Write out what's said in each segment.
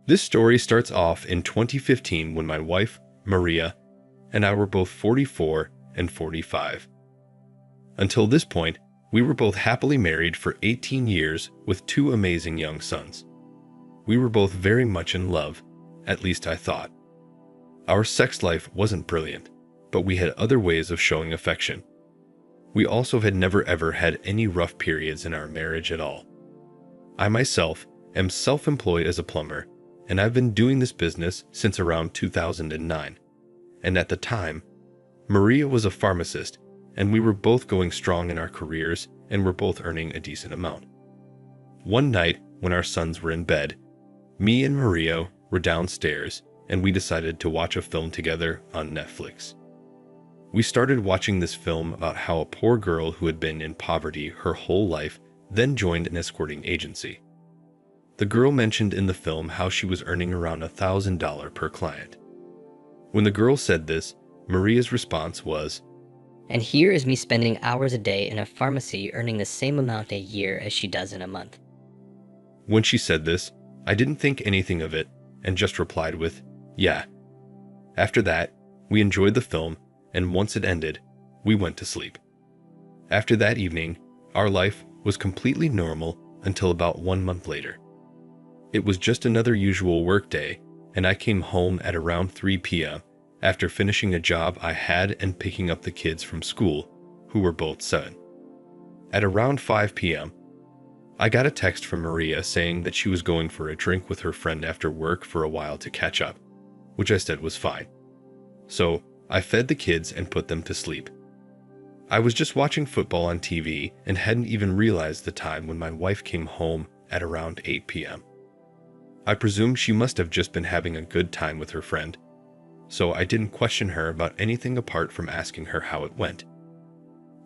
This story starts off in 2015 when my wife, Maria, and I were both 44 and 45. Until this point, we were both happily married for 18 years with two amazing young sons. We were both very much in love, at least I thought. Our sex life wasn't brilliant, but we had other ways of showing affection. We also had never ever had any rough periods in our marriage at all. I myself am self-employed as a plumber, and I've been doing this business since around 2009. And at the time, Maria was a pharmacist, and we were both going strong in our careers and were both earning a decent amount. One night, when our sons were in bed, me and Maria were downstairs, and we decided to watch a film together on Netflix. We started watching this film about how a poor girl who had been in poverty her whole life then joined an escorting agency. The girl mentioned in the film how she was earning around $1,000 per client. When the girl said this, Maria's response was, "And here is me spending hours a day in a pharmacy earning the same amount a year as she does in a month." When she said this, I didn't think anything of it and just replied with, "Yeah." After that, we enjoyed the film, and once it ended, we went to sleep. After that evening, our life was completely normal until about 1 month later. It was just another usual work day, and I came home at around 3 p.m. after finishing a job I had and picking up the kids from school, who were both 7. At around 5 p.m., I got a text from Maria saying that she was going for a drink with her friend after work for a while to catch up, which I said was fine. So I fed the kids and put them to sleep. I was just watching football on TV and hadn't even realized the time when my wife came home at around 8 p.m. I presume she must have just been having a good time with her friend, so I didn't question her about anything apart from asking her how it went.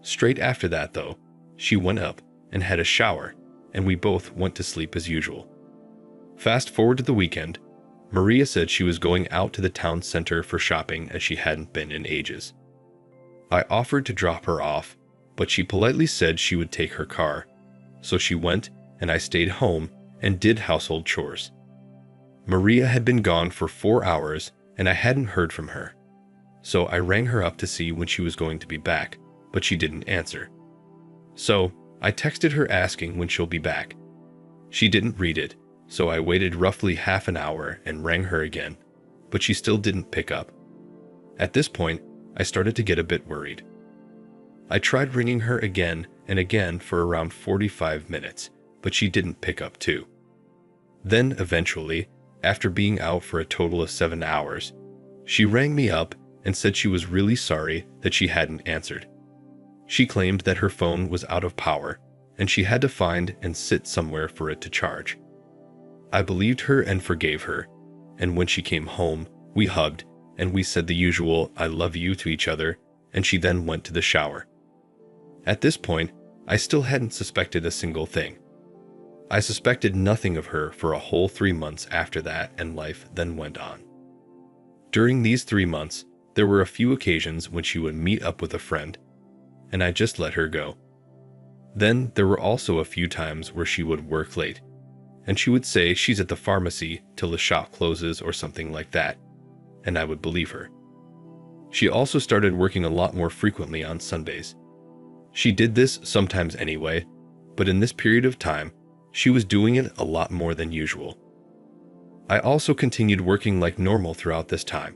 Straight after that, though, she went up and had a shower, and we both went to sleep as usual. Fast forward to the weekend, Maria said she was going out to the town center for shopping as she hadn't been in ages. I offered to drop her off, but she politely said she would take her car, so she went and I stayed home and did household chores. Maria had been gone for 4 hours and I hadn't heard from her, so I rang her up to see when she was going to be back, but she didn't answer. So I texted her asking when she'll be back. She didn't read it, so I waited roughly half an hour and rang her again, but she still didn't pick up. At this point, I started to get a bit worried. I tried ringing her again and again for around 45 minutes, but she didn't pick up too. Then eventually, after being out for a total of 7 hours, she rang me up and said she was really sorry that she hadn't answered. She claimed that her phone was out of power and she had to find and sit somewhere for it to charge. I believed her and forgave her, and when she came home, we hugged and we said the usual "I love you" to each other, and she then went to the shower. At this point, I still hadn't suspected a single thing. I suspected nothing of her for a whole 3 months after that, and life then went on. During these 3 months, there were a few occasions when she would meet up with a friend, and I just let her go. Then there were also a few times where she would work late, and she would say she's at the pharmacy till the shop closes or something like that, and I would believe her. She also started working a lot more frequently on Sundays. She did this sometimes anyway, but in this period of time, she was doing it a lot more than usual. I also continued working like normal throughout this time.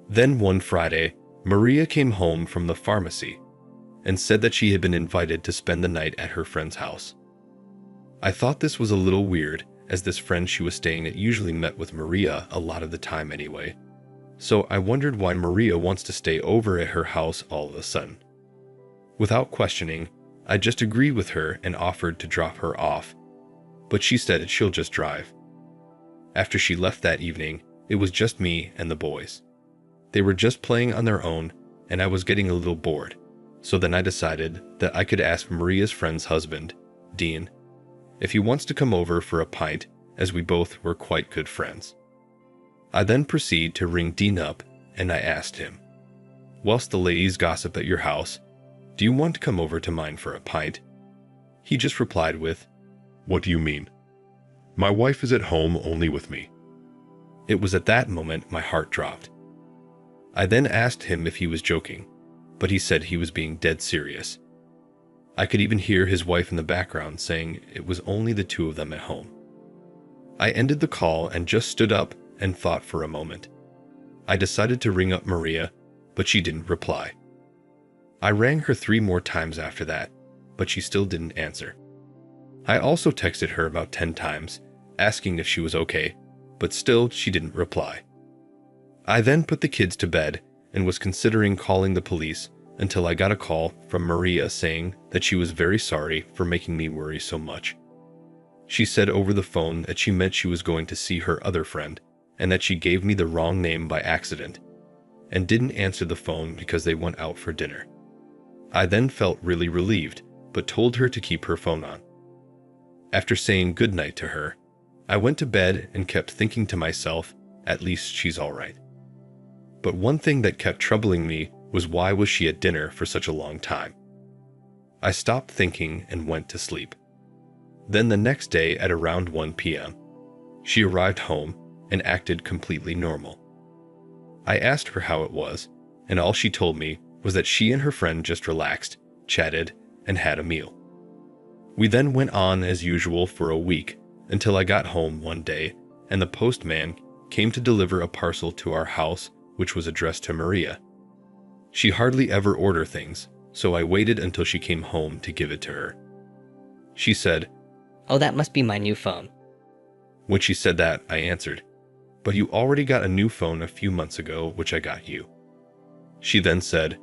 Then one Friday, Maria came home from the pharmacy and said that she had been invited to spend the night at her friend's house. I thought this was a little weird, as this friend she was staying at usually met with Maria a lot of the time anyway, so I wondered why Maria wants to stay over at her house all of a sudden. Without questioning, I just agreed with her and offered to drop her off, but she said she'll just drive. After she left that evening, it was just me and the boys. They were just playing on their own, and I was getting a little bored, so then I decided that I could ask Maria's friend's husband, Dean, if he wants to come over for a pint, as we both were quite good friends. I then proceed to ring Dean up, and I asked him, "Whilst the ladies gossip at your house, do you want to come over to mine for a pint?" He just replied with, "What do you mean? My wife is at home only with me. It was at that moment my heart dropped. I then asked him if he was joking, but he said he was being dead serious. I could even hear his wife in the background saying it was only the two of them at home. I ended the call and just stood up and thought for a moment. I decided to ring up Maria, but she didn't reply. I rang her 3 more times after that, but she still didn't answer. I also texted her about 10 times, asking if she was okay, but still she didn't reply. I then put the kids to bed and was considering calling the police until I got a call from Maria saying that she was very sorry for making me worry so much. She said over the phone that she meant she was going to see her other friend and that she gave me the wrong name by accident and didn't answer the phone because they went out for dinner. I then felt really relieved, but told her to keep her phone on. After saying goodnight to her, I went to bed and kept thinking to myself, at least she's all right. But one thing that kept troubling me was why was she at dinner for such a long time? I stopped thinking and went to sleep. Then the next day at around 1 p.m., she arrived home and acted completely normal. I asked her how it was, and all she told me was that she and her friend just relaxed, chatted, and had a meal. We then went on as usual for a week until I got home one day and the postman came to deliver a parcel to our house which was addressed to Maria. She hardly ever ordered things, so I waited until she came home to give it to her. She said, "Oh, that must be my new phone." When she said that, I answered, "But you already got a new phone a few months ago, which I got you." She then said,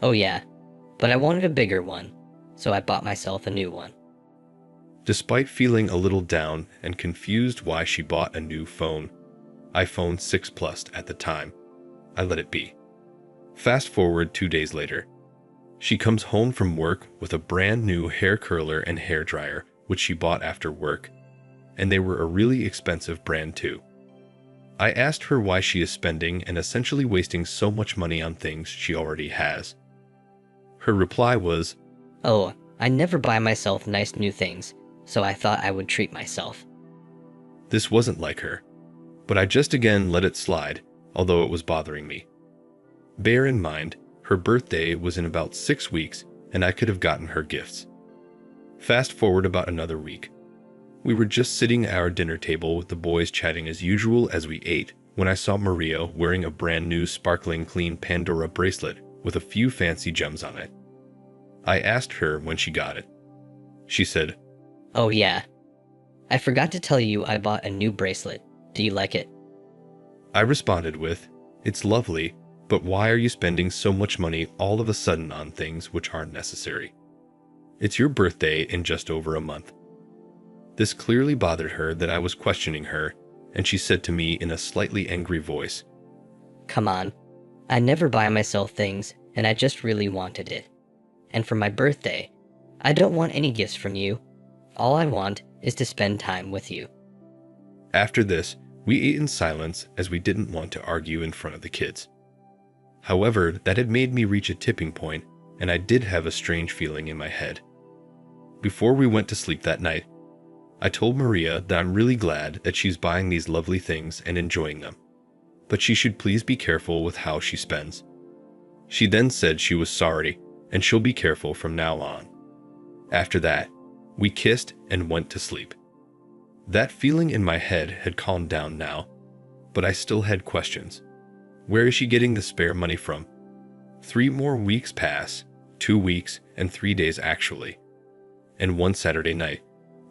"Oh yeah, but I wanted a bigger one, so I bought myself a new one." Despite feeling a little down and confused why she bought a new phone, iPhone 6 Plus at the time, I let it be. Fast forward 2 days later. She comes home from work with a brand new hair curler and hair dryer, which she bought after work, and they were a really expensive brand too. I asked her why she is spending and essentially wasting so much money on things she already has. Her reply was, "Oh, I never buy myself nice new things, so I thought I would treat myself." This wasn't like her, but I just again let it slide, although it was bothering me. Bear in mind, her birthday was in about 6 weeks and I could have gotten her gifts. Fast forward about another week. We were just sitting at our dinner table with the boys chatting as usual as we ate when I saw Maria wearing a brand new sparkling clean Pandora bracelet with a few fancy gems on it. I asked her when she got it. She said, "Oh yeah, I forgot to tell you I bought a new bracelet. Do you like it?" I responded with, "It's lovely, but why are you spending so much money all of a sudden on things which aren't necessary? It's your birthday in just over a month." This clearly bothered her that I was questioning her, and she said to me in a slightly angry voice, "Come on, I never buy myself things, and I just really wanted it. And for my birthday, I don't want any gifts from you. All I want is to spend time with you." After this, we ate in silence as we didn't want to argue in front of the kids. However, that had made me reach a tipping point, and I did have a strange feeling in my head. Before we went to sleep that night, I told Maria that I'm really glad that she's buying these lovely things and enjoying them, but she should please be careful with how she spends. She then said she was sorry and she'll be careful from now on. After that, we kissed and went to sleep. That feeling in my head had calmed down now, but I still had questions. Where is she getting the spare money from? 3 more weeks pass, 2 weeks and 3 days actually. And one Saturday night,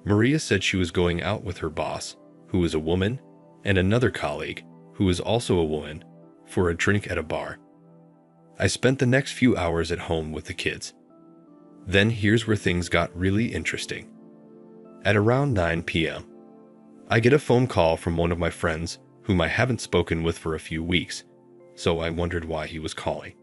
Maria said she was going out with her boss, who is a woman, and another colleague, who is also a woman, for a drink at a bar. I spent the next few hours at home with the kids. Then here's where things got really interesting. At around 9 p.m., I get a phone call from one of my friends whom I haven't spoken with for a few weeks, so I wondered why he was calling.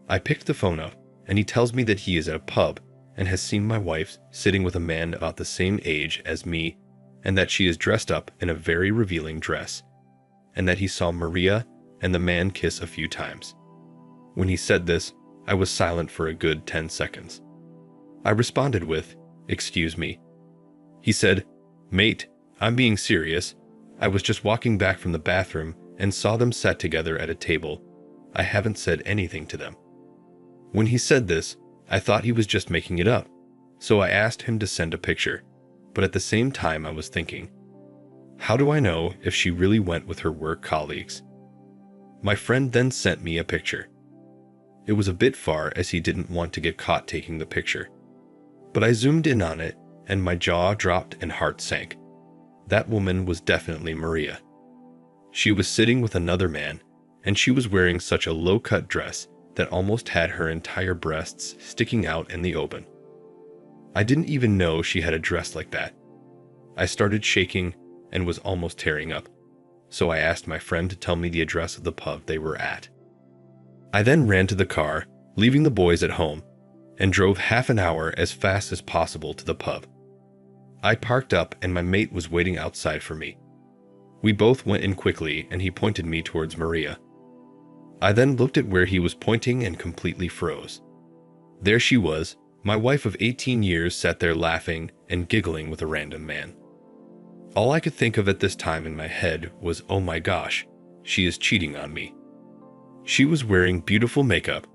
I picked the phone up, and he tells me that he is at a pub and has seen my wife sitting with a man about the same age as me, and that she is dressed up in a very revealing dress, and that he saw Maria and the man kiss a few times. When he said this, I was silent for a good 10 seconds. I responded with, "Excuse me." He said, "Mate, I'm being serious. I was just walking back from the bathroom and saw them sat together at a table. I haven't said anything to them." When he said this, I thought he was just making it up, so I asked him to send a picture. But at the same time, I was thinking, how do I know if she really went with her work colleagues? My friend then sent me a picture. It was a bit far as he didn't want to get caught taking the picture. But I zoomed in on it and my jaw dropped and heart sank. That woman was definitely Maria. She was sitting with another man, and she was wearing such a low-cut dress that almost had her entire breasts sticking out in the open. I didn't even know she had a dress like that. I started shaking and was almost tearing up, so I asked my friend to tell me the address of the pub they were at. I then ran to the car, leaving the boys at home, and drove half an hour as fast as possible to the pub. I parked up and my mate was waiting outside for me. We both went in quickly and he pointed me towards Maria. I then looked at where he was pointing and completely froze. There she was, my wife of 18 years sat there laughing and giggling with a random man. All I could think of at this time in my head was, oh my gosh, she is cheating on me. She was wearing beautiful makeup.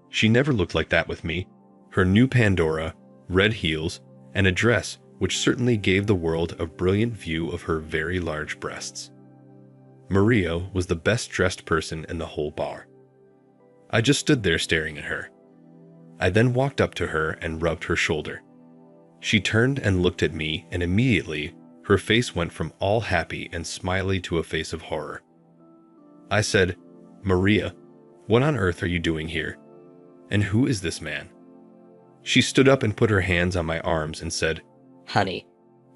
She never looked like that with me. Her new Pandora, red heels, and a dress which certainly gave the world a brilliant view of her very large breasts. Maria was the best dressed person in the whole bar. I just stood there staring at her. I then walked up to her and rubbed her shoulder. She turned and looked at me, and immediately her face went from all happy and smiley to a face of horror. I said, "Maria, what on earth are you doing here? And who is this man?" She stood up and put her hands on my arms and said, "Honey,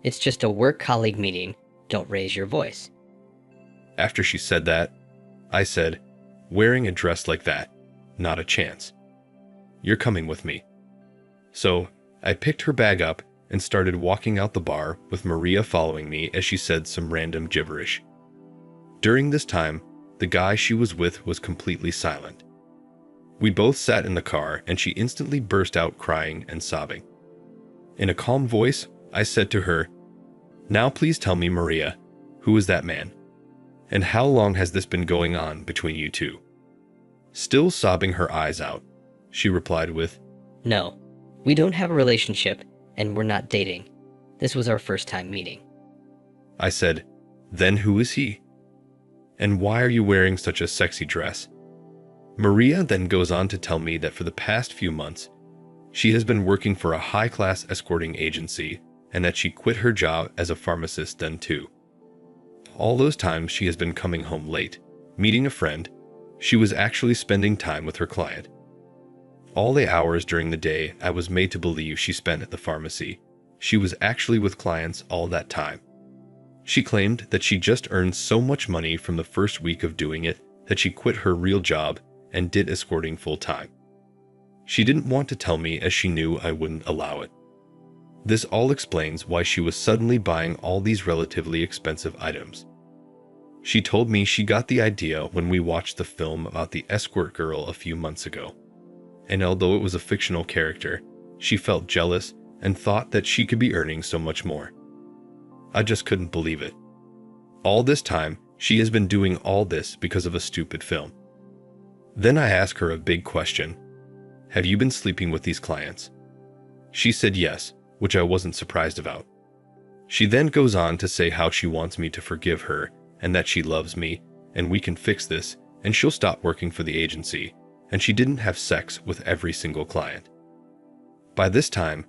it's just a work colleague meeting. Don't raise your voice." After she said that, I said, "Wearing a dress like that, not a chance. You're coming with me." So I picked her bag up and started walking out the bar with Maria following me as she said some random gibberish. During this time, the guy she was with was completely silent. We both sat in the car and she instantly burst out crying and sobbing. In a calm voice, I said to her, "Now please tell me, Maria, who is that man? And how long has this been going on between you two?" Still sobbing her eyes out, she replied with, "No, we don't have a relationship and we're not dating. This was our first time meeting." I said, "Then who is he? And why are you wearing such a sexy dress?" Maria then goes on to tell me that for the past few months, she has been working for a high-class escorting agency and that she quit her job as a pharmacist then too. All those times she has been coming home late, meeting a friend. She was actually spending time with her client. All the hours during the day I was made to believe she spent at the pharmacy, she was actually with clients all that time. She claimed that she just earned so much money from the first week of doing it that she quit her real job and did escorting full-time. She didn't want to tell me as she knew I wouldn't allow it. This all explains why she was suddenly buying all these relatively expensive items. She told me she got the idea when we watched the film about the escort girl a few months ago. And although it was a fictional character, she felt jealous and thought that she could be earning so much more. I just couldn't believe it. All this time, she has been doing all this because of a stupid film. Then I asked her a big question. "Have you been sleeping with these clients?" She said yes, which I wasn't surprised about. She then goes on to say how she wants me to forgive her and that she loves me and we can fix this and she'll stop working for the agency, and she didn't have sex with every single client. By this time,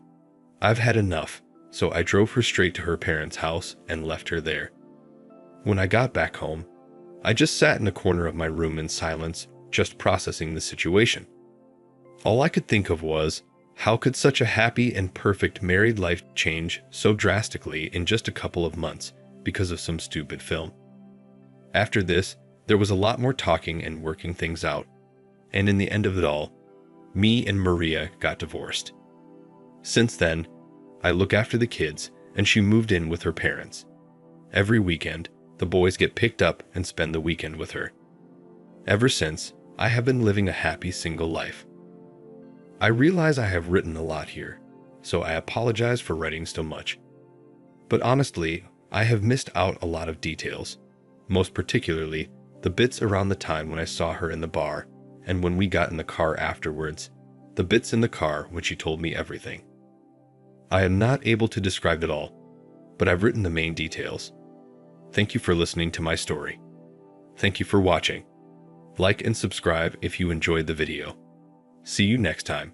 I've had enough, so I drove her straight to her parents' house and left her there. When I got back home, I just sat in a corner of my room in silence, just processing the situation. All I could think of was, how could such a happy and perfect married life change so drastically in just a couple of months because of some stupid film? After this, there was a lot more talking and working things out, and in the end of it all, me and Maria got divorced. Since then, I look after the kids, and she moved in with her parents. Every weekend, the boys get picked up and spend the weekend with her. Ever since, I have been living a happy single life. I realize I have written a lot here, so I apologize for writing so much. But honestly, I have missed out a lot of details, most particularly the bits around the time when I saw her in the bar and when we got in the car afterwards, the bits in the car when she told me everything. I am not able to describe it all, but I've written the main details. Thank you for listening to my story. Thank you for watching. Like and subscribe if you enjoyed the video. See you next time.